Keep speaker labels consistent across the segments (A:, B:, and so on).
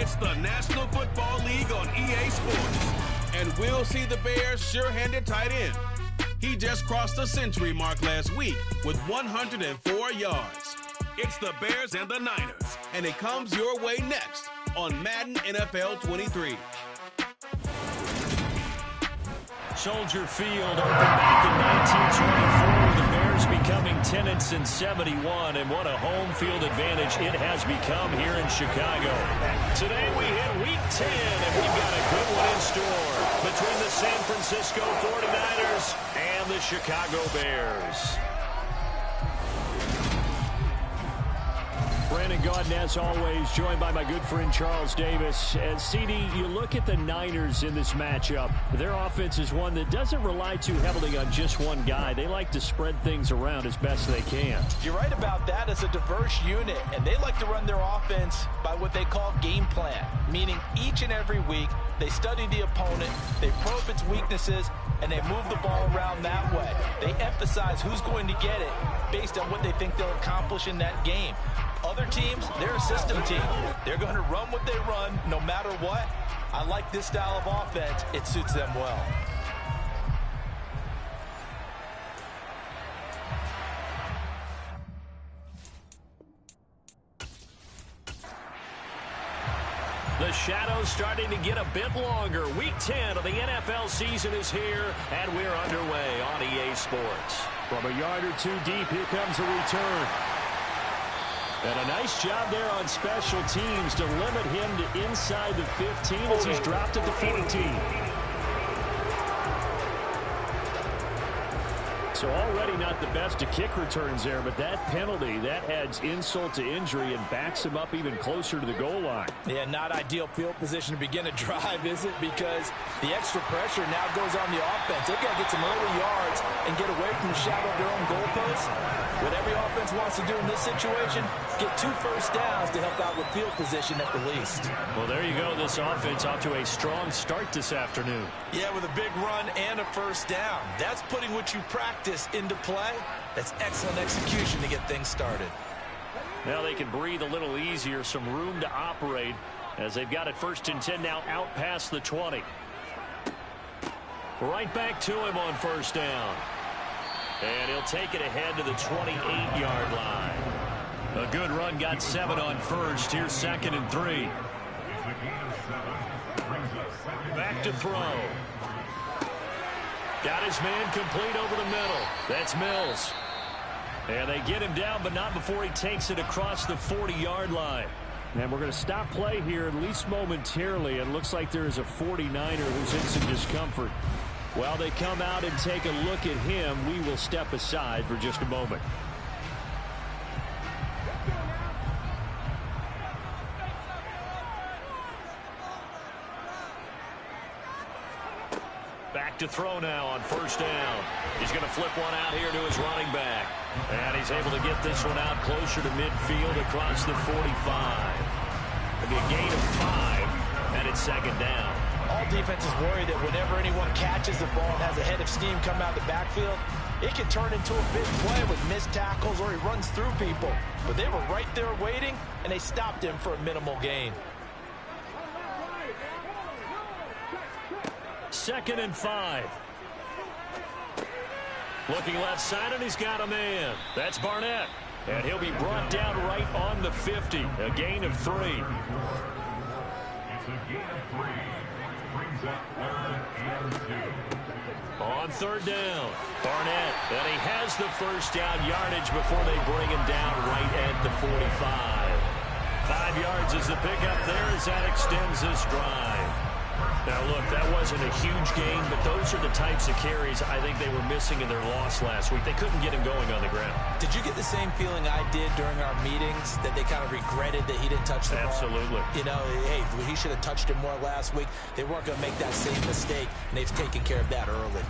A: It's the National Football League on EA Sports. And we'll see the Bears' sure-handed tight end. He just crossed the century mark last week with 104 yards. It's the Bears and the Niners, and it comes your way next on Madden NFL 23.
B: Soldier Field opened back in 1924, the Bears becoming 10-71, and what a home field advantage it has become here in Chicago. Today we hit Week 10, and we've got a good one in store between the San Francisco 49ers and the Chicago Bears. Brandon Gaudin, as always, joined by my good friend Charles Davis. As CD, you look at the Niners in this matchup. Their offense is one that doesn't rely too heavily on just one guy. They like to spread things around as best they can.
C: You're right about that. It's a diverse unit, and they like to run their offense by what they call game plan, meaning each and every week they study the opponent, they probe its weaknesses, and they move the ball around that way. They emphasize who's going to get it based on what they think they'll accomplish in that game. Other teams, they're a system team. They're going to run what they run no matter what. I like this style of offense. It suits them well.
B: The shadow's starting to get a bit longer. Week 10 of the NFL season is here, and we're underway on EA Sports. From a yard or two deep, here comes a return. And a nice job there on special teams to limit him to inside the 15 as he's dropped at the 14. So already not the best to kick returns there, but that penalty, that adds insult to injury and backs him up even closer to the goal line.
C: Yeah, not ideal field position to begin a drive, is it? Because the extra pressure now goes on the offense. They've got to get some early yards and get away from the shadow of their own goalposts. What every offense wants to do in this situation, get 2 first downs to help out with field position at the least.
B: Well, there you go. This offense off to a strong start this afternoon.
C: Yeah, with a big run and a first down. That's putting what you practice into play. That's excellent execution to get things started.
B: Now they can breathe a little easier, some room to operate as they've got it 1st and 10 now out past the 20. Right back to him on 1st down. And he'll take it ahead to the 28-yard line. A good run, got 7 on 1st. Here's 2nd and 3. Back to throw. Got his man complete over the middle. That's Mills. And they get him down, but not before he takes it across the 40-yard line. And we're going to stop play here, at least momentarily. It looks like there is a 49er who's in some discomfort. While they come out and take a look at him, we will step aside for just a moment. Back to throw now on 1st down. He's going to flip one out here to his running back. And he's able to get this one out closer to midfield across the 45. It'll be a gain of 5, and it's 2nd down.
C: All defenses worry that whenever anyone catches the ball and has a head of steam come out of the backfield, it can turn into a big play with missed tackles or he runs through people. But they were right there waiting, and they stopped him for a minimal gain.
B: 2nd and 5. Looking left side, and he's got a man. That's Barnett. And he'll be brought down right on the 50. A gain of 3.
D: It's a gain of 3. Brings up 3rd and 2.
B: On 3rd down, Barnett. And he has the 1st down yardage before they bring him down right at the 45. 5 yards is the pickup there as that extends this drive. Now, look, that wasn't a huge gain, but those are the types of carries I think they were missing in their loss last week. They couldn't get him going on the ground.
C: Did you get the same feeling I did during our meetings, that they kind of regretted that he didn't touch the ball?
B: Absolutely.
C: You know, hey, he should have touched it more last week. They weren't going to make that same mistake, and they've taken care of that early.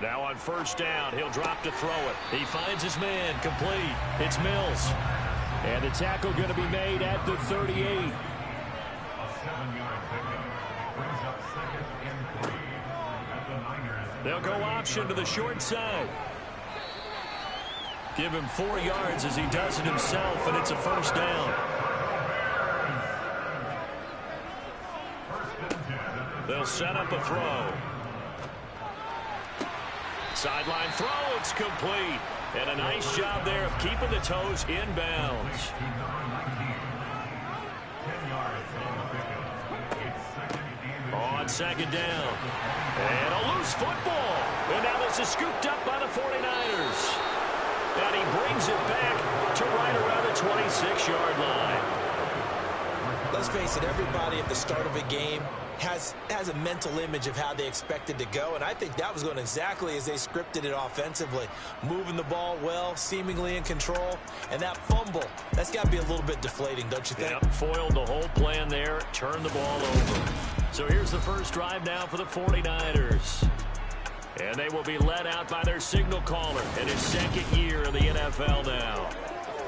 B: Now on 1st down, he'll drop to throw it. He finds his man, complete. It's Mills. And the tackle going to be made at the 38.
D: A 7-yard pickup brings up 2nd and 3 at the Niners.
B: They'll go option to the short side. Give him 4 yards as he does it himself, and it's a first down. They'll set up a throw. Sideline throw, it's complete. And a nice job there of keeping the toes inbounds. On second down. And a loose football. And now this is scooped up by the 49ers. And he brings it back to right around the 26-yard line.
C: Let's face it, everybody at the start of a game has a mental image of how they expect it to go, and I think that was going exactly as they scripted it offensively. Moving the ball well, seemingly in control, and that fumble, that's got to be a little bit deflating, don't you think?
B: Yep, foiled the whole plan there, turned the ball over. So here's the first drive now for the 49ers. And they will be led out by their signal caller in his second year in the NFL now.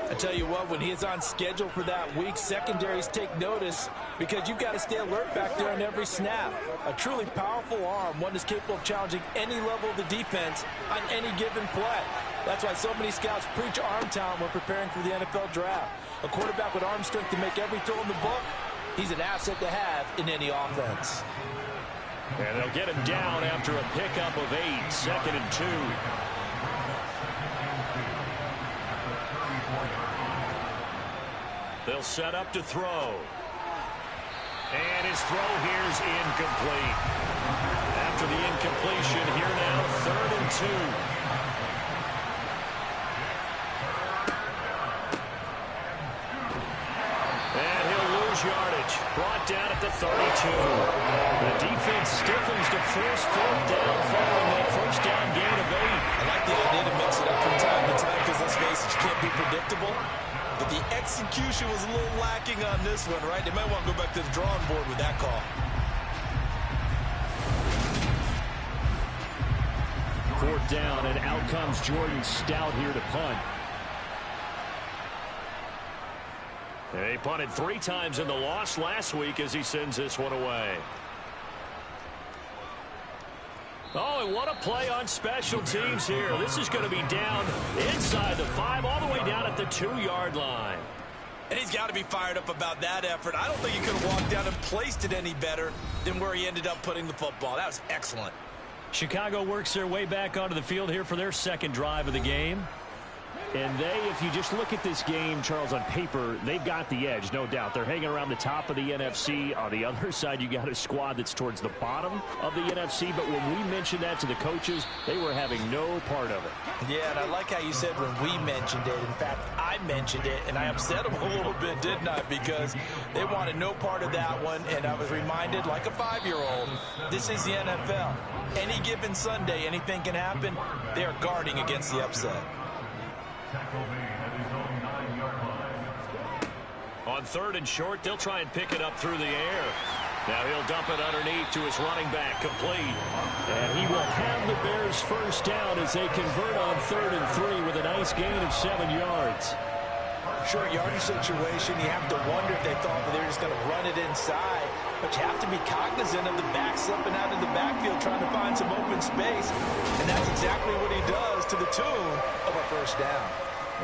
C: I tell you what, when he is on schedule for that week, secondaries take notice because you've got to stay alert back there on every snap. A truly powerful arm, one that's capable of challenging any level of the defense on any given play. That's why so many scouts preach arm talent when preparing for the NFL draft. A quarterback with arm strength to make every throw in the book, he's an asset to have in any offense.
B: And they'll get him down after a pickup of 8, second and 2. They'll set up to throw. And his throw here is incomplete. After the incompletion, here now, third and 2. And he'll lose yardage. Brought down at the 32. The defense stiffens to force fourth down following that first down gain of 8.
C: I like the idea to mix it up from time to time because, let's face it, you can't be predictable. But the execution was a little lacking on this one, right? They might want to go back to the drawing board with that call.
B: Fourth down, and out comes Jordan Stout here to punt. He punted 3 times in the loss last week as he sends this one away. Oh, and what a play on special teams here. This is going to be down inside the 5, all the way down at the 2-yard line.
C: And he's got to be fired up about that effort. I don't think he could have walked down and placed it any better than where he ended up putting the football. That was excellent.
B: Chicago works their way back onto the field here for their second drive of the game. And they, if you just look at this game, Charles, on paper, they've got the edge, no doubt. They're hanging around the top of the NFC. On the other side, you got a squad that's towards the bottom of the NFC. But when we mentioned that to the coaches, they were having no part of it.
C: Yeah, and I like how you said when we mentioned it. In fact, I mentioned it, and I upset them a little bit, didn't I? Because they wanted no part of that one, and I was reminded, like a 5-year-old, this is the NFL. Any given Sunday, anything can happen. They are guarding against the upset.
B: On third and short, they'll try and pick it up through the air. Now he'll dump it underneath to his running back, complete. And he will have the Bears first down as they convert on third and 3 with a nice gain of 7 yards.
C: Short yardage situation, you have to wonder if they thought that they were just going to run it inside. But you have to be cognizant of the back slipping out of the backfield trying to find some open space. And that's exactly what he does to the tune of a first down.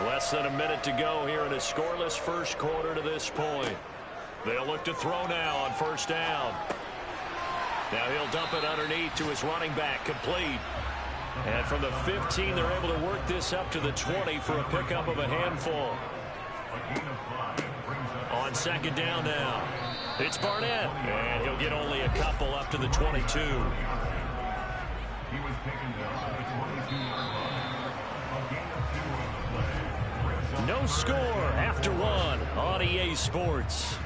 B: Less than a minute to go here in a scoreless first quarter to this point. They'll look to throw now on first down. Now he'll dump it underneath to his running back, complete. And from the 15, they're able to work this up to the 20 for a pickup of a handful. On second down now, it's Barnett. And he'll get only a couple up to the 22.
D: He was taken down at the 22-yard line. A gain of 2 on the play.
B: No score after 1 on EA Sports.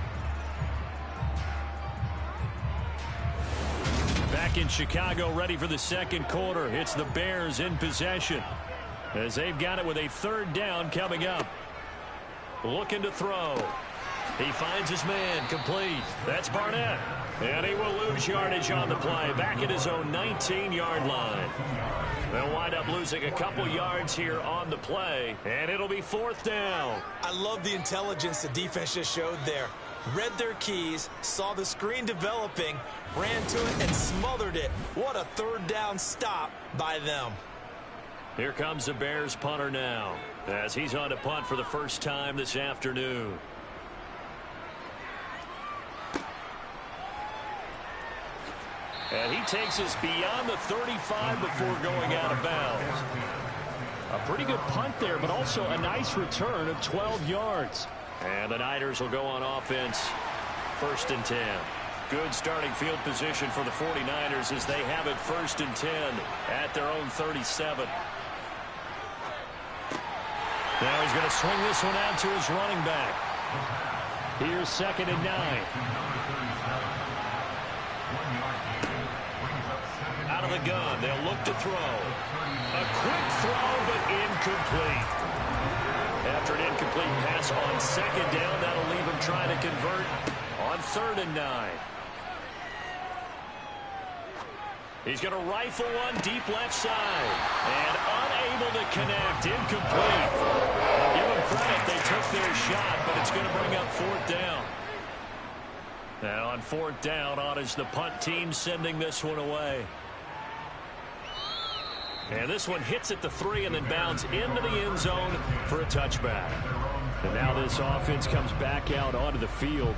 B: Back in Chicago, ready for the second quarter. It's the Bears in possession as they've got it with a third down coming up. Looking to throw. He finds his man, complete. That's Barnett. And he will lose yardage on the play, back at his own 19-yard line. They'll wind up losing a couple yards here on the play, and it'll be fourth down.
C: I love the intelligence the defense just showed there. Read their keys, saw the screen developing, ran to it, and smothered it. What a third down stop by them.
B: Here comes the Bears punter now, as he's on to punt for the first time this afternoon. And he takes us beyond the 35 before going out of bounds. A pretty good punt there, but also a nice return of 12 yards. And the Niners will go on offense, 1st and 10. Good starting field position for the 49ers as they have it 1st and 10 at their own 37. Now he's going to swing this one out to his running back. Here's 2nd and 9. Out of the gun, they'll look to throw. A quick throw, but incomplete. After an incomplete pass on 2nd down, that'll leave him trying to convert on 3rd and 9. He's going to rifle one deep left side. And unable to connect. Incomplete. I'll give them credit. They took their shot, but it's going to bring up 4th down. Now on 4th down, on is the punt team sending this one away. And this one hits at the 3 and then bounds into the end zone for a touchback. And now this offense comes back out onto the field.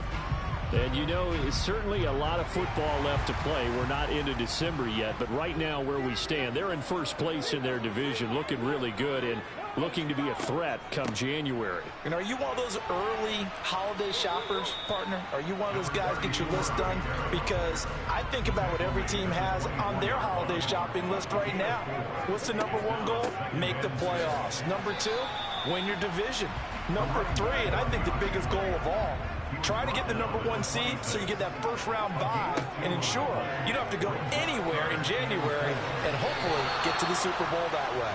B: And, you know, it's certainly a lot of football left to play. We're not into December yet, but right now where we stand, they're in 1st place in their division, looking really good and looking to be a threat come January.
C: And are you one of those early holiday shoppers, partner? Are you one of those guys get your list done? Because I think about what every team has on their holiday shopping list right now. What's the #1 goal? Make the playoffs. #2, win your division. #3, and I think the biggest goal of all, try to get the #1 seed so you get that first-round bye and ensure you don't have to go anywhere in January and hopefully get to the Super Bowl that way.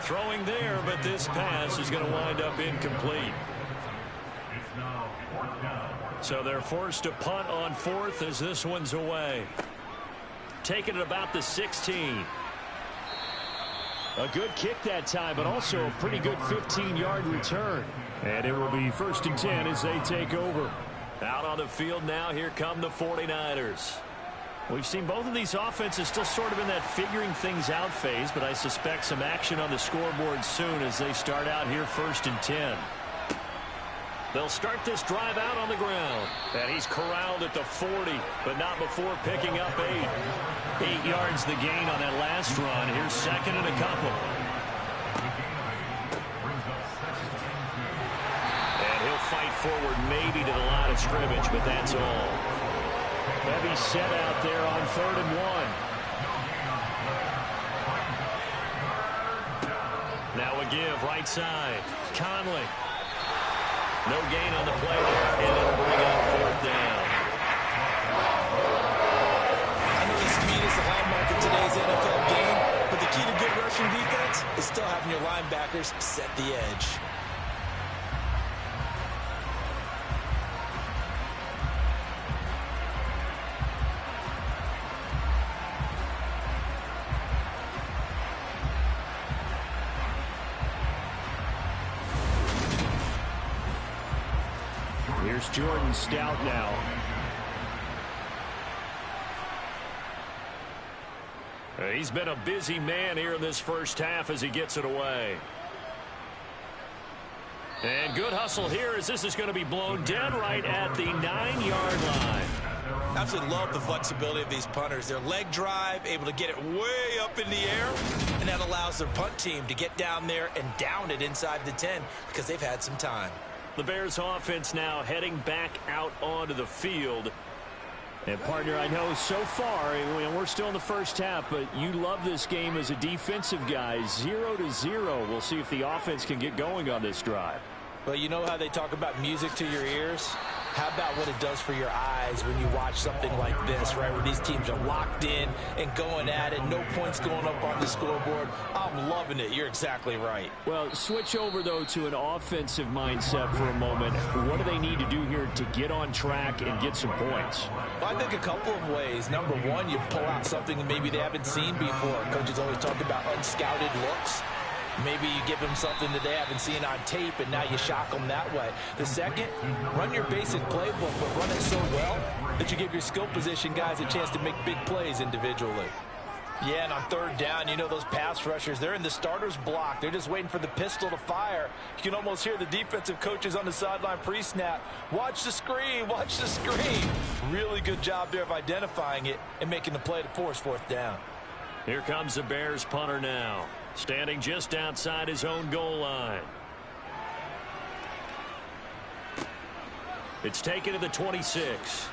B: Throwing there, but this pass is going to wind up incomplete. So they're forced to punt on 4th as this one's away. Taking it about the 16. A good kick that time, but also a pretty good 15-yard return. And it will be 1st and 10 as they take over. Out on the field now, here come the 49ers. We've seen both of these offenses still sort of in that figuring things out phase, but I suspect some action on the scoreboard soon as they start out here 1st and 10. They'll start this drive out on the ground. And he's corralled at the 40, but not before picking up 8. 8 yards the gain on that last run. Here's 2nd and a couple. And he'll fight forward maybe to the line of scrimmage, but that's all. Heavy set out there on 3rd and 1. Now a give right side. Conley. No gain on the play there, and it'll bring up 4th down.
C: I know the speed is the hallmark of today's NFL game, but the key to good rushing defense is still having your linebackers set the edge.
B: Here's Jordan Stout now. He's been a busy man here in this first half as he gets it away. And good hustle here as this is going to be blown dead right at the 9-yard line.
C: Absolutely love the flexibility of these punters. Their leg drive, able to get it way up in the air, and that allows their punt team to get down there and down it inside the 10 because they've had some time.
B: The Bears offense now heading back out onto the field. And, partner, I know so far, we're still in the first half, but you love this game as a defensive guy. 0-0. We'll see if the offense can get going on this drive.
C: Well, you know how they talk about music to your ears? How about what it does for your eyes when you watch something like this, right, where these teams are locked in and going at it, no points going up on the scoreboard? I'm loving it. You're exactly right.
B: Well, switch over, though, to an offensive mindset for a moment. What do they need to do here to get on track and get some points?
C: Well, I think a couple of ways. Number one, you pull out something that maybe they haven't seen before. Coaches always talk about unscouted looks. Maybe you give them something that they haven't seen on tape, and now you shock them that way. The second, run your basic playbook, but run it so well that you give your skill position guys a chance to make big plays individually. Yeah, and on third down, you know those pass rushers, they're in the starter's block. They're just waiting for the pistol to fire. You can almost hear the defensive coaches on the sideline pre-snap. Watch the screen, watch the screen. Really good job there of identifying it and making the play to force fourth down.
B: Here comes the Bears punter now, standing just outside his own goal line. It's taken to the 26.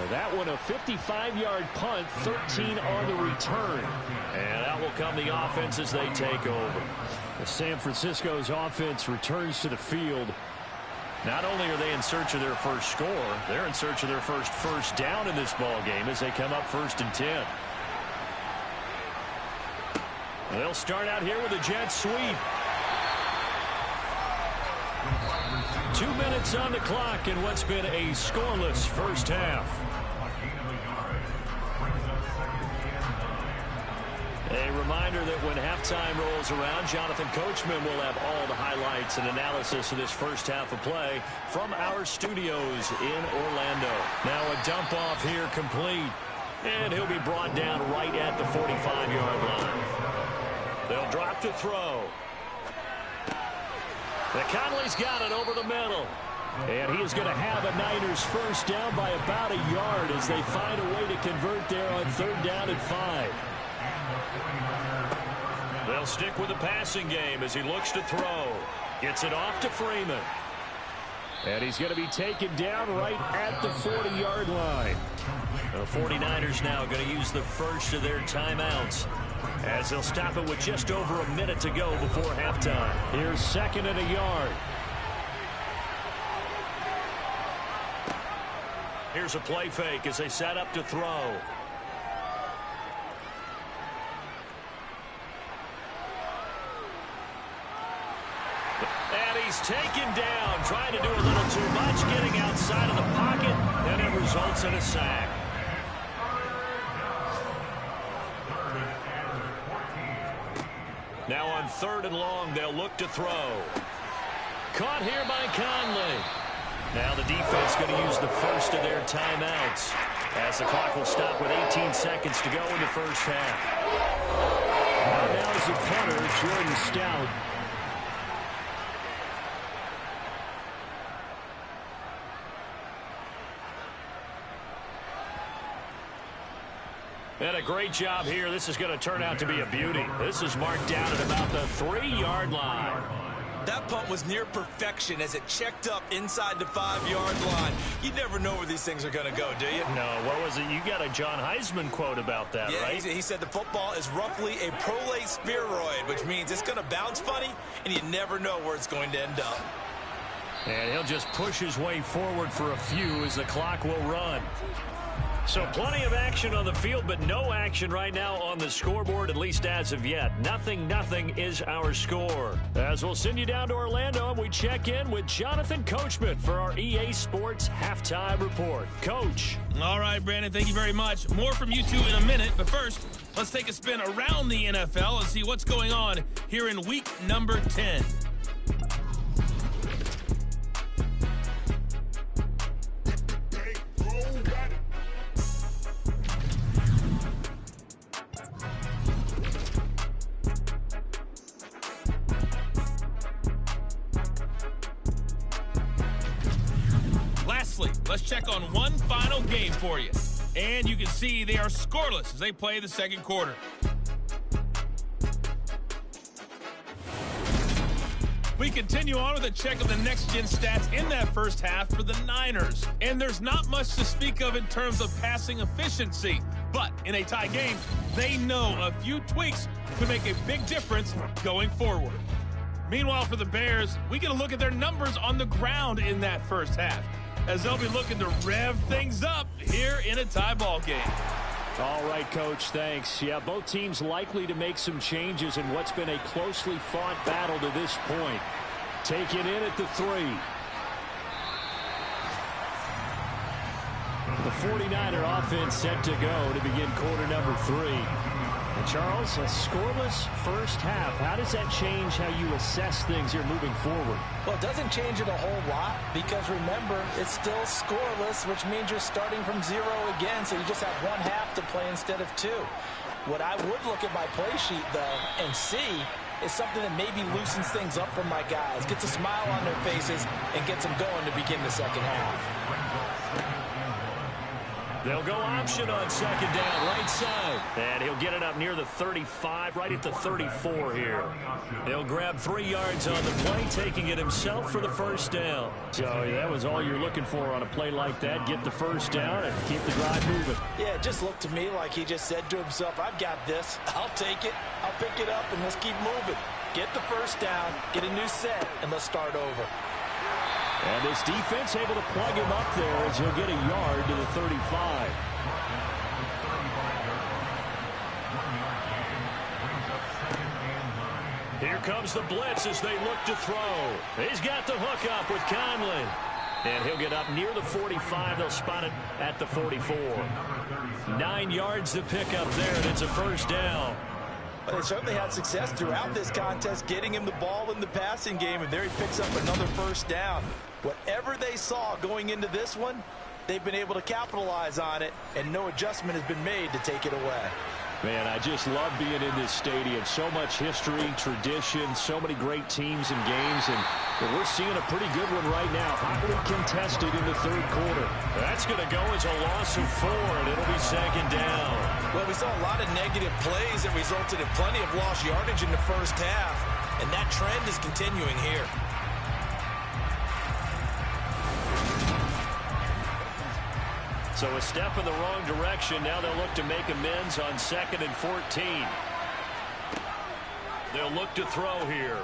B: That one a 55-yard punt, 13 on the return. And out will come the offense as they take over. San Francisco's offense returns to the field. Not only are they in search of their first score, they're in search of their first down in this ball game as they come up 1st and 10. They'll start out here with a jet sweep. 2 minutes on the clock in what's been a scoreless first half. A reminder that when halftime rolls around, Jonathan Coachman will have all the highlights and analysis of this first half of play from our studios in Orlando. Now a dump off here complete, and he'll be brought down right at the 45-yard line. They'll drop to throw. Conley's got it over the middle. And he is going to have a Niners first down by about a yard as they find a way to convert there on 3rd down and 5. They'll stick with the passing game as he looks to throw. Gets it off to Freeman. And he's going to be taken down right at the 40-yard line. The 49ers now going to use the first of their timeouts, as they'll stop it with just over a minute to go before halftime. Here's 2nd and a yard. Here's a play fake as they set up to throw. And he's taken down, trying to do a little too much, getting outside of the pocket, and it results in a sack. Now on 3rd and long, they'll look to throw. Caught here by Conley. Now the defense going to use the first of their timeouts, as the clock will stop with 18 seconds to go in the first half. Now is the punter, Jordan Stout. And a great job here. This is going to turn out to be a beauty. This is marked down at about the 3-yard line.
C: That punt was near perfection as it checked up inside the 5-yard line. You never know where these things are going to go, do you?
B: No, what was it? You got a John Heisman quote about that, right?
C: He said the football is roughly a prolate spheroid, which means it's going to bounce funny, and you never know where it's going to end up.
B: And he'll just push his way forward for a few as the clock will run. So plenty of action on the field, but no action right now on the scoreboard, at least as of yet. Nothing is our score. As we'll send you down to Orlando, and we check in with Jonathan Coachman for our EA Sports Halftime Report. Coach.
A: All right, Brandon, thank you very much. More from you two in a minute, but first, let's take a spin around the NFL and see what's going on here in week number 10. Let's check on one final game for you. And you can see they are scoreless as they play the second quarter. We continue on with a check of the next-gen stats in that first half for the Niners. And there's not much to speak of in terms of passing efficiency. But in a tie game, they know a few tweaks could make a big difference going forward. Meanwhile, for the Bears, we get a look at their numbers on the ground in that first half, as they'll be looking to rev things up here in a tie ball game.
B: All right, Coach, thanks. Yeah, both teams likely to make some changes in what's been a closely fought battle to this point. Take it in at the 3. The 49er offense set to go to begin quarter number 3. Charles, a scoreless first half. How does that change how you assess things here moving forward?
C: Well, it doesn't change it a whole lot because, remember, it's still scoreless, which means you're starting from 0 again, so you just have one half to play instead of 2. What I would look at my play sheet, though, and see is something that maybe loosens things up for my guys, gets a smile on their faces, and gets them going to begin the second half.
B: They'll go option on second down, right side. And he'll get it up near the 35, right at the 34 here. He'll grab 3 yards on the play, taking it himself for the first down. So that was all you're looking for on a play like that. Get the first down and keep the drive moving.
C: Yeah, it just looked to me like he just said to himself, I've got this. I'll take it. I'll pick it up, and let's keep moving. Get the first down, get a new set, and let's start over.
B: And this defense able to plug him up there as he'll get a yard to the 35. Here comes the blitz as they look to throw. He's got the hook up with Conley. And he'll get up near the 45. They'll spot it at the 44. 9 yards to pick up there, and it's a first down.
C: Well, they certainly had success throughout this contest, getting him the ball in the passing game, and there he picks up another first down. Whatever they saw going into this one, they've been able to capitalize on it, and no adjustment has been made to take it away.
B: Man, I just love being in this stadium. So much history, tradition, so many great teams and games, and we're seeing a pretty good one right now. Hotly contested in the third quarter. That's going to go as a loss of 4, and it'll be second down.
C: Well, we saw a lot of negative plays that resulted in plenty of lost yardage in the first half, and that trend is continuing here.
B: So a step in the wrong direction. Now they'll look to make amends on 2nd and 14. They'll look to throw here.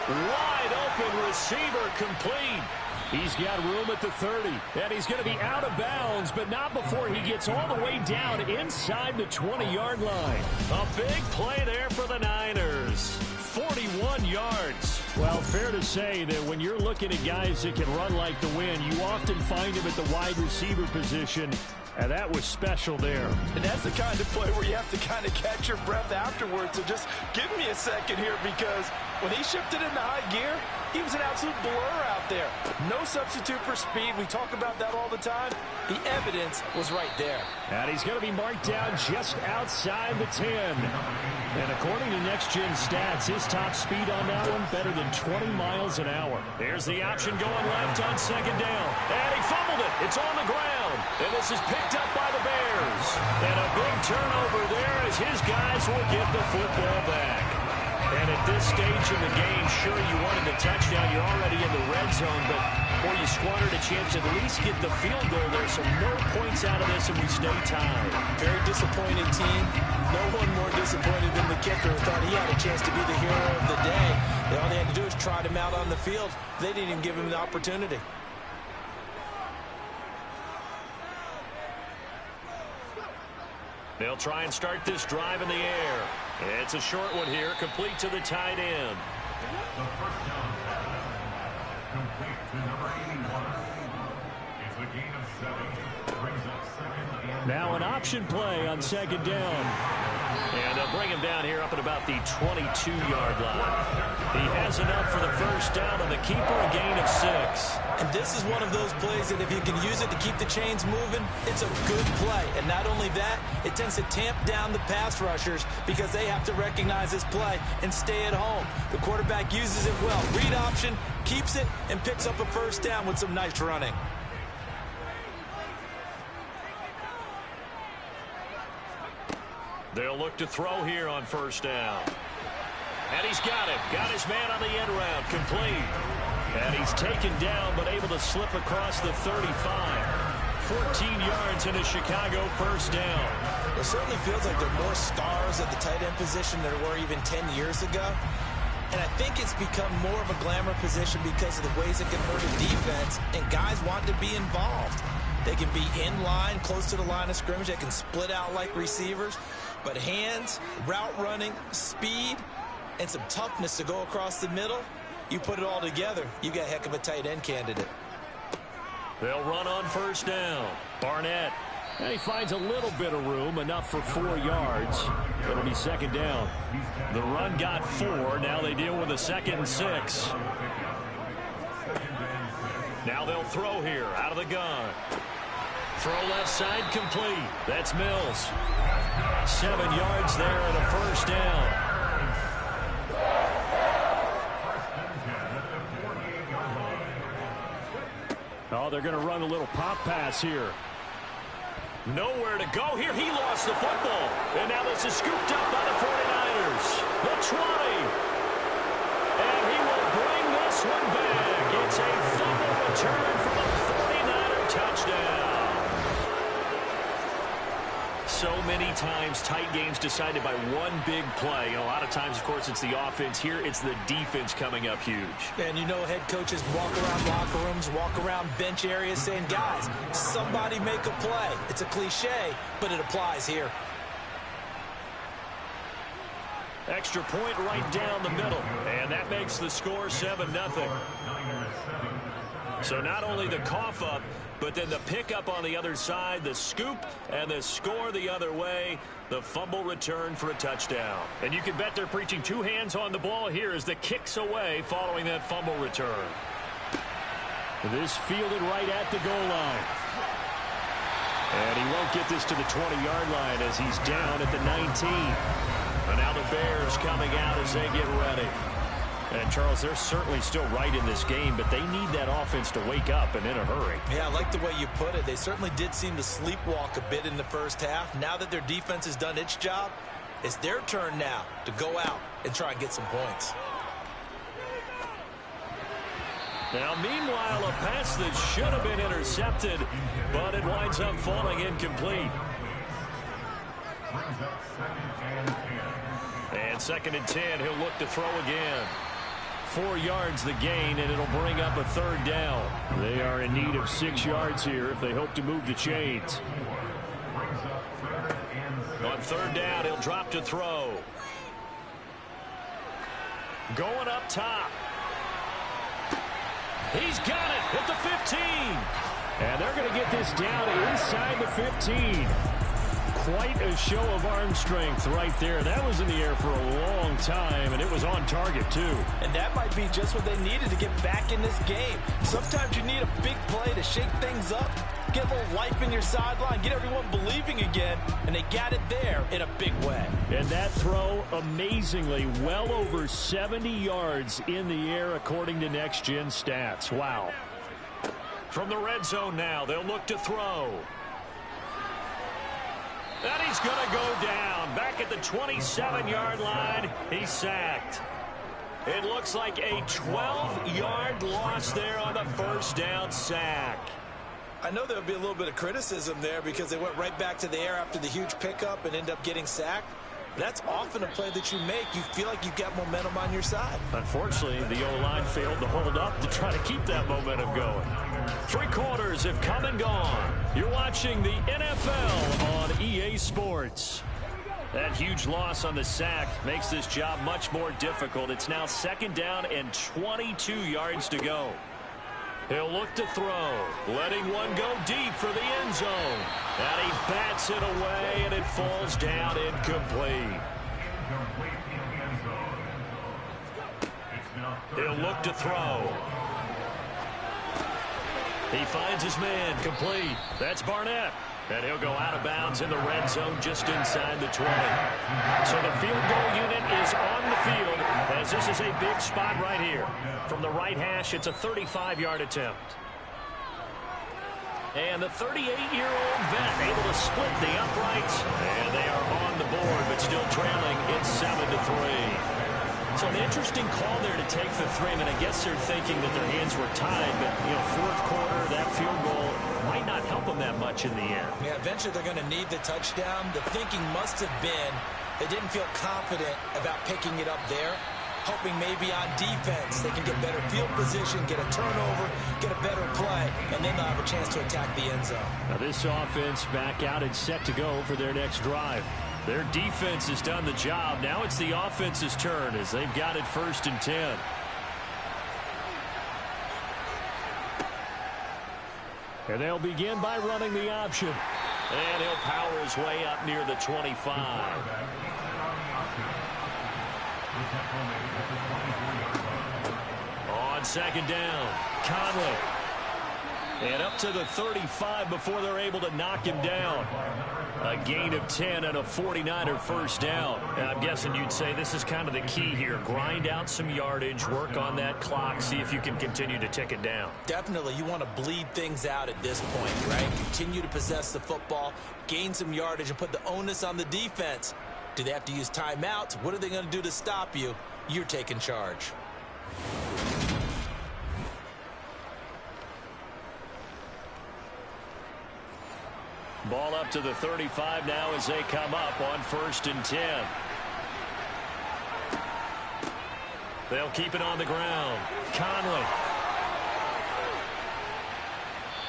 B: Wide open receiver complete. He's got room at the 30, and he's going to be out of bounds, but not before he gets all the way down inside the 20-yard line. A big play there for the Niners. 41 yards. Well, fair to say that when you're looking at guys that can run like the wind, you often find them at the wide receiver position, and that was special there.
C: And that's the kind of play where you have to kind of catch your breath afterwards. So just give me a second here, because when he shifted into high gear, he was an absolute blur out there. No substitute for speed. We talk about that all the time. The evidence was right there.
B: And he's going to be marked down just outside the 10. And according to Next Gen Stats, his top speed on that one better than 20 miles an hour. Here's the option going left on second down. And he fumbled it. It's on the ground. And this is picked up by the Bears. And a big turnover there as his guys will get the football back. And at this stage in the game, sure, you wanted the touchdown. You're already in the red zone, but boy, you squandered a chance to at least get the field goal there. So no points out of this, and we stay tied.
C: Very disappointed team. No one more disappointed than the kicker, who thought he had a chance to be the hero of the day. All they had to do was trot him out on the field. They didn't even give him the opportunity.
B: They'll try and start this drive in the air. It's a short one here, complete to the tight end.
D: The first down complete to number 81. It's a gain of 7. Brings up second and
B: now an option play on second down. And they'll bring him down here up at about the 22-yard line. He has enough for the first down on the keeper, a gain of 6.
C: And this is one of those plays that if you can use it to keep the chains moving, it's a good play. And not only that, it tends to tamp down the pass rushers because they have to recognize this play and stay at home. The quarterback uses it well. Read option, keeps it, and picks up a first down with some nice running.
B: They'll look to throw here on first down. And he's got him. Got his man on the end route. Complete. And he's taken down, but able to slip across the 35. 14 yards in a Chicago first down.
C: It certainly feels like there are more stars at the tight end position than there were even 10 years ago. And I think it's become more of a glamour position because of the ways it can hurt a defense, and guys want to be involved. They can be in line, close to the line of scrimmage. They can split out like receivers. But hands, route running, speed, and some toughness to go across the middle, you put it all together, you got a heck of a tight end candidate.
B: They'll run on first down. Barnett And he finds a little bit of room, enough for 4 yards. It'll be second down. The run got 4. Now they deal with a 2nd and 6. Now they'll throw here out of the gun. Throw left side complete. That's Mills. 7 yards there and a first down. Oh, they're going to run a little pop pass here. Nowhere to go here. He lost the football. And now this is scooped up by the 49ers. The 20. And he will bring this one back. It's a fumble return for the 49er touchdown. So many times tight games decided by one big play. And a lot of times, of course, it's the offense. Here, it's the defense coming up huge.
C: And you know, head coaches walk around locker rooms, walk around bench areas saying, guys, somebody make a play. It's a cliche, but it applies here.
B: Extra point right down the middle. And that makes the score 7-0. So not only the cough up, but then the pickup on the other side, the scoop, and the score the other way, the fumble return for a touchdown. And you can bet they're preaching 2 hands on the ball here as the kick's away following that fumble return. This fielded right at the goal line. And he won't get this to the 20-yard line as he's down at the 19. And now the Bears coming out as they get ready. And, Charles, they're certainly still right in this game, but they need that offense to wake up and in a hurry.
C: Yeah, I like the way you put it. They certainly did seem to sleepwalk a bit in the first half. Now that their defense has done its job, it's their turn now to go out and try and get some points.
B: Now, meanwhile, a pass that should have been intercepted, but it winds up falling incomplete. And 2nd and 10, he'll look to throw again. 4 yards the gain, and it'll bring up a 3rd down. They are in need of 6 yards here if they hope to move the chains. On 3rd down, he'll drop to throw. Going up top. He's got it at the 15. And they're going to get this down inside the 15. Quite a show of arm strength right there. That was in the air for a long time, and it was on target, too.
C: And that might be just what they needed to get back in this game. Sometimes you need a big play to shake things up, get a little life in your sideline, get everyone believing again, and they got it there in a big way.
B: And that throw, amazingly, well over 70 yards in the air, according to Next Gen Stats. Wow. From the red zone now, they'll look to throw. And he's going to go down. Back at the 27-yard line, he's sacked. It looks like a 12-yard loss there on the first down sack.
C: I know there'll be a little bit of criticism there because they went right back to the air after the huge pickup and end up getting sacked. That's often a play that you make. You feel like you've got momentum on your side.
B: Unfortunately, the O-line failed to hold up to try to keep that momentum going. 3 quarters have come and gone. You're watching the NFL on EA Sports. That huge loss on the sack makes this job much more difficult. It's now 2nd down and 22 yards to go. He'll look to throw, letting one go deep for the end zone. And he bats it away, and it falls down incomplete. He'll look to throw. He finds his man, complete. That's Barnett. And he'll go out of bounds in the red zone just inside the 20. So the field goal unit is on the field as this is a big spot right here. From the right hash, it's a 35-yard attempt. And the 38-year-old vet able to split the uprights. And they are on the board, but still trailing. It's 7-3. So an interesting call there to take the 3. I mean, I guess they're thinking that their hands were tied, but, you know, 4th quarter, that field goal might not help them that much in the end.
C: Yeah, eventually they're going to need the touchdown. The thinking must have been they didn't feel confident about picking it up there, hoping maybe on defense they can get better field position, get a turnover, get a better play, and then they'll have a chance to attack the end zone.
B: Now this offense back out and set to go for their next drive. Their defense has done the job. Now it's the offense's turn as they've got it 1st and 10. And they'll begin by running the option. And he'll power his way up near the 25. On second down, Conley. And up to the 35 before they're able to knock him down. A gain of 10 and a 49er first down. And I'm guessing you'd say this is kind of the key here. Grind out some yardage, work on that clock, see if you can continue to tick it down.
C: Definitely, you want to bleed things out at this point, right? Continue to possess the football, gain some yardage, and put the onus on the defense. Do they have to use timeouts? What are they going to do to stop you? You're taking charge.
B: Ball up to the 35 now as they come up on 1st and 10. They'll keep it on the ground. Conley.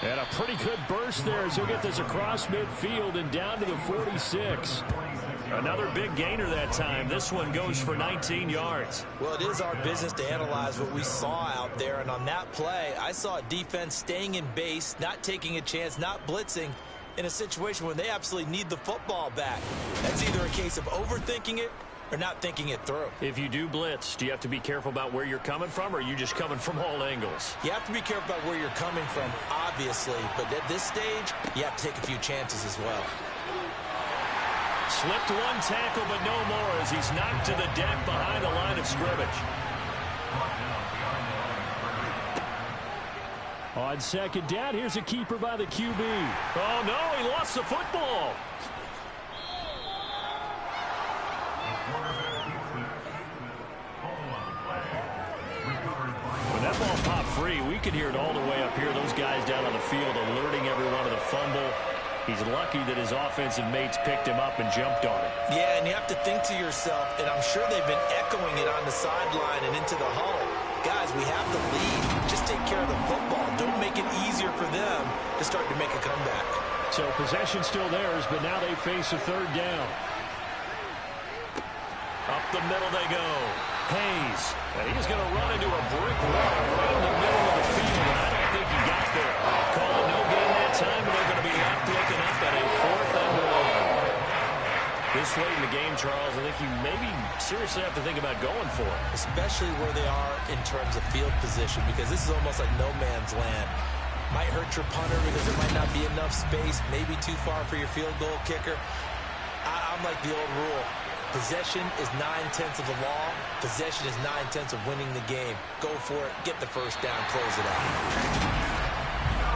B: And a pretty good burst there as he'll get this across midfield and down to the 46. Another big gainer that time. This one goes for 19 yards.
C: Well, it is our business to analyze what we saw out there. And on that play, I saw a defense staying in base, not taking a chance, not blitzing, in a situation where they absolutely need the football back. That's either a case of overthinking it or not thinking it through.
B: If you do blitz, do you have to be careful about where you're coming from, or are you just coming from all angles?
C: You have to be careful about where you're coming from, obviously, but at this stage, you have to take a few chances as well.
B: Slipped one tackle, but no more as he's knocked to the deck behind the line of scrimmage. On second down, here's a keeper by the QB. Oh, no, he lost the football. When that ball popped free, we could hear it all the way up here. Those guys down on the field alerting everyone of the fumble. He's lucky that his offensive mates picked him up and jumped on it.
C: Yeah, and you have to think to yourself, and I'm sure they've been echoing it on the sideline and into the huddle. Guys, we have the lead. Just take care of the football. Don't make it easier for them to start to make a comeback.
B: So possession still theirs, but now they face a third down. Up the middle they go. Hayes. And he's going to run into a brick wall right in the middle of the field, and I don't think he got there. Call it no gain that time, and they're going to be left looking up at a 4th and 1. This late in the game, Charles, I think you maybe seriously have to think about going for it.
C: Especially where they are in terms of field position, because this is almost like no man's land. Might hurt your punter because there might not be enough space, maybe too far for your field goal kicker. I'm like the old rule. Possession is 9/10 of the law. Possession is 9/10 of winning the game. Go for it. Get the first down. Close it out.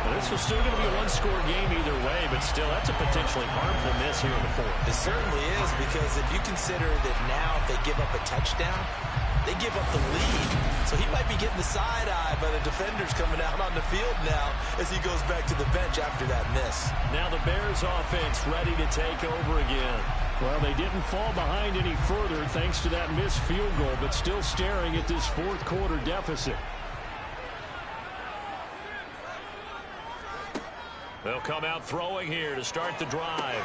B: Well, this was still going to be a one-score game either way, but still, that's a potentially harmful miss here in the 4th.
C: It certainly is, because if you consider that now if they give up a touchdown, they give up the lead. So he might be getting the side-eye by the defenders coming out on the field now as he goes back to the bench after that miss.
B: Now the Bears offense ready to take over again. Well, they didn't fall behind any further thanks to that missed field goal, but still staring at this 4th quarter deficit. They'll come out throwing here to start the drive.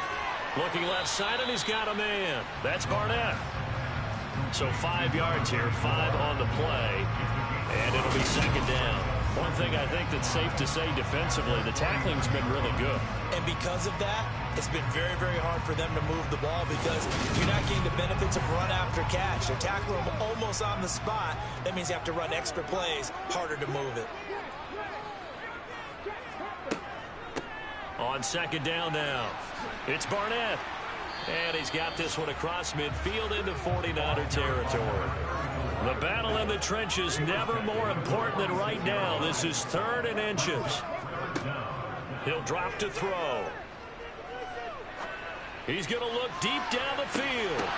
B: Looking left side, and he's got a man. That's Barnett. So 5 yards here, 5 on the play, and it'll be second down. One thing I think that's safe to say defensively, the tackling's been really good.
C: And because of that, it's been very, very hard for them to move the ball because you're not getting the benefits of run after catch. They're tackling them almost on the spot. That means you have to run extra plays, harder to move it.
B: On second down now, it's Barnett. And he's got this one across midfield into 49er territory. The battle in the trenches never more important than right now. This is 3rd and inches. He'll drop to throw. He's going to look deep down the field.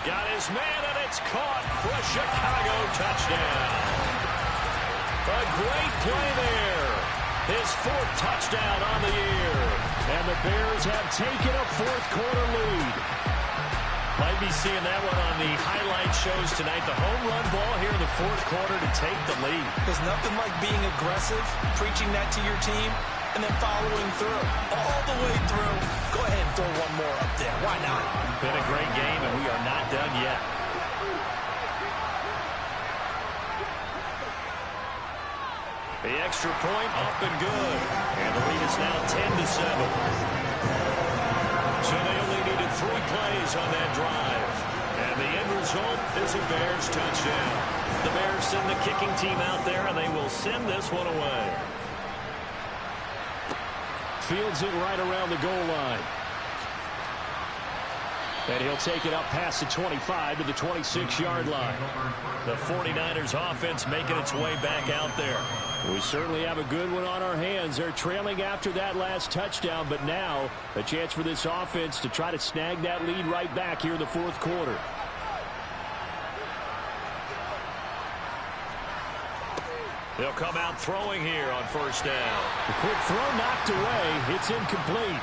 B: Got his man, and it's caught for a Chicago touchdown. A great play there. His 4th touchdown on the year. And the Bears have taken a 4th quarter lead. Might be seeing that one on the highlight shows tonight. The home run ball here in the 4th quarter to take the lead.
C: There's nothing like being aggressive, preaching that to your team, and then following through. All the way through. Go ahead and throw one more up there. Why not?
B: Been a great game, and we are not done yet. The extra point up and good. And the lead is now 10-7. plays on that drive. And the end result is a Bears touchdown. The Bears send the kicking team out there, and they will send this one away. Fields it right around the goal line. And he'll take it up past the 25 to the 26-yard line. The 49ers offense making its way back out there. We certainly have a good one on our hands. They're trailing after that last touchdown, but now a chance for this offense to try to snag that lead right back here in the fourth quarter. They'll come out throwing here on first down. The quick throw knocked away. It's incomplete.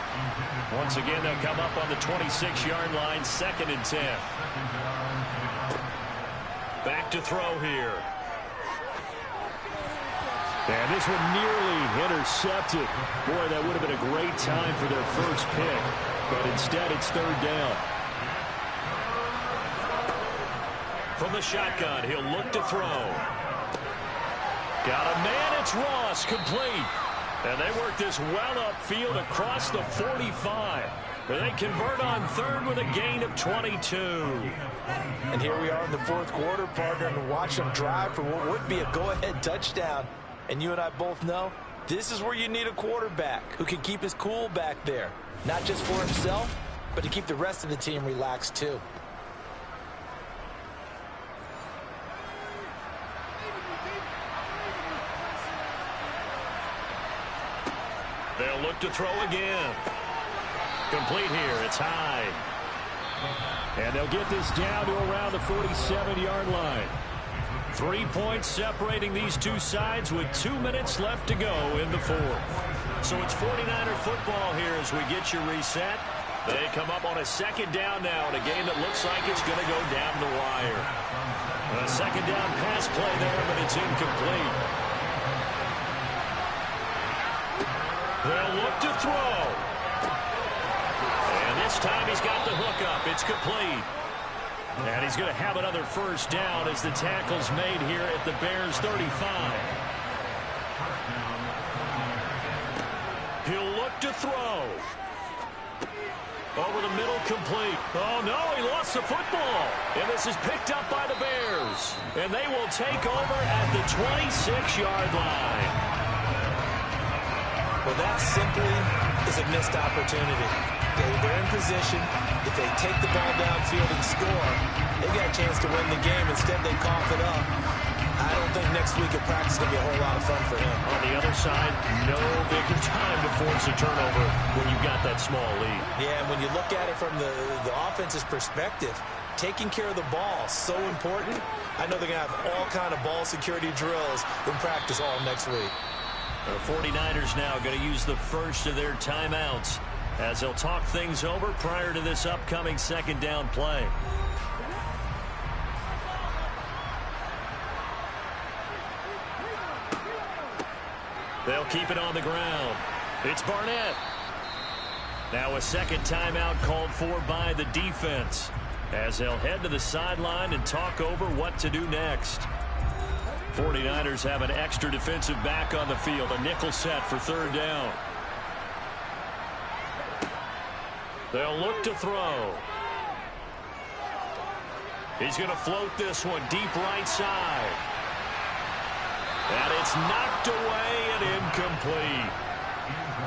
B: Once again, they'll come up on the 26-yard line, 2nd and 10. Back to throw here. And this one nearly intercepted. Boy, that would have been a great time for their first pick. But instead, it's 3rd down. From the shotgun, he'll look to throw. Got a man, it's Ross, complete. And they work this well upfield across the 45. They convert on 3rd with a gain of 22.
C: And here we are in the fourth quarter, partner, and watch them drive for what would be a go-ahead touchdown. And you and I both know this is where you need a quarterback who can keep his cool back there. Not just for himself, but to keep the rest of the team relaxed too.
B: They'll look to throw again. Complete here. It's high. And they'll get this down to around the 47-yard line. 3 points separating these two sides with 2 minutes left to go in the fourth. So it's 49er football here as we get you reset. They come up on a 2nd down now in a game that looks like it's going to go down the wire. A 2nd down pass play there, but it's incomplete. They'll look to throw. And this time he's got the hook up. It's complete. And he's going to have another first down as the tackle's made here at the Bears 35. He'll look to throw. Over the middle, complete. Oh, no, he lost the football. And this is picked up by the Bears. And they will take over at the 26-yard line.
C: Well, that simply is a missed opportunity. They're in position. If they take the ball downfield and score, they got a chance to win the game. Instead, they cough it up. I don't think next week at practice is going to be a whole lot of fun for him.
B: On the other side, no bigger time to force a turnover when you've got that small lead.
C: Yeah, and when you look at it from the offense's perspective, taking care of the ball is so important. I know they're going to have all kind of ball security drills in practice all next week.
B: The 49ers now going to use the first of their timeouts as they'll talk things over prior to this upcoming 2nd down play. They'll keep it on the ground. It's Barnett. Now a 2nd timeout called for by the defense as they'll head to the sideline and talk over what to do next. 49ers have an extra defensive back on the field. A nickel set for 3rd down. They'll look to throw. He's going to float this one deep right side. And it's knocked away and incomplete.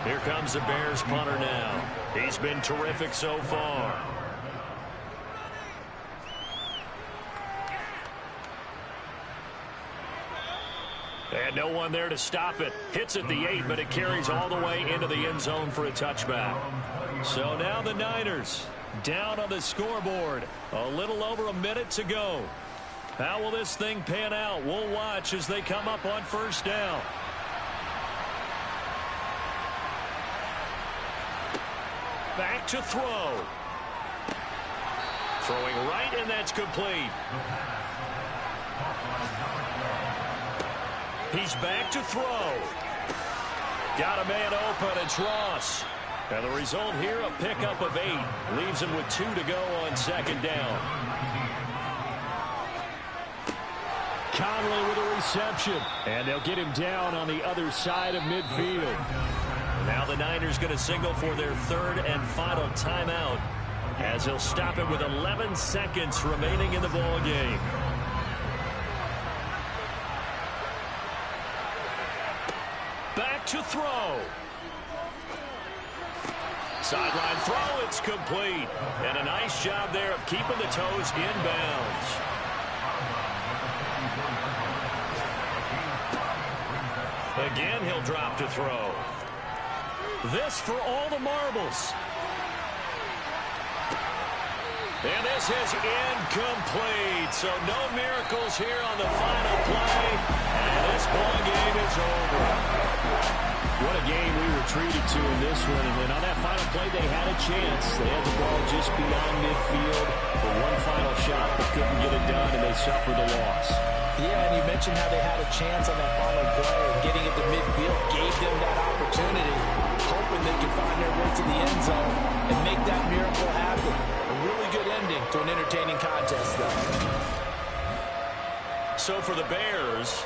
B: Here comes the Bears punter now. He's been terrific so far. And no one there to stop it. Hits at the 8, but it carries all the way into the end zone for a touchback. So now the Niners down on the scoreboard. A little over a minute to go. How will this thing pan out? We'll watch as they come up on first down. Back to throw. Throwing right, and that's complete. He's back to throw. Got a man open. It's Ross. And the result here, a pickup of 8. Leaves him with 2 to go on 2nd down. Conley with a reception. And they'll get him down on the other side of midfield. Now the Niners going to signal for their 3rd and final timeout as he'll stop it with 11 seconds remaining in the ball game. Back to throw. Sideline throw, it's complete. And a nice job there of keeping the toes inbounds. Again, he'll drop to throw. This for all the marbles. And this is incomplete. So no miracles here on the final play. And this ball game is over. What a game we were treated to in this one. And on that final play, they had a chance. They had the ball just beyond midfield for one final shot, but couldn't get it done, and they suffered a loss.
C: Yeah, and you mentioned how they had a chance on that final play, and getting it to midfield gave them that opportunity, hoping they could find their way to the end zone and make that miracle happen. A really good ending to an entertaining contest, though.
B: So for the Bears,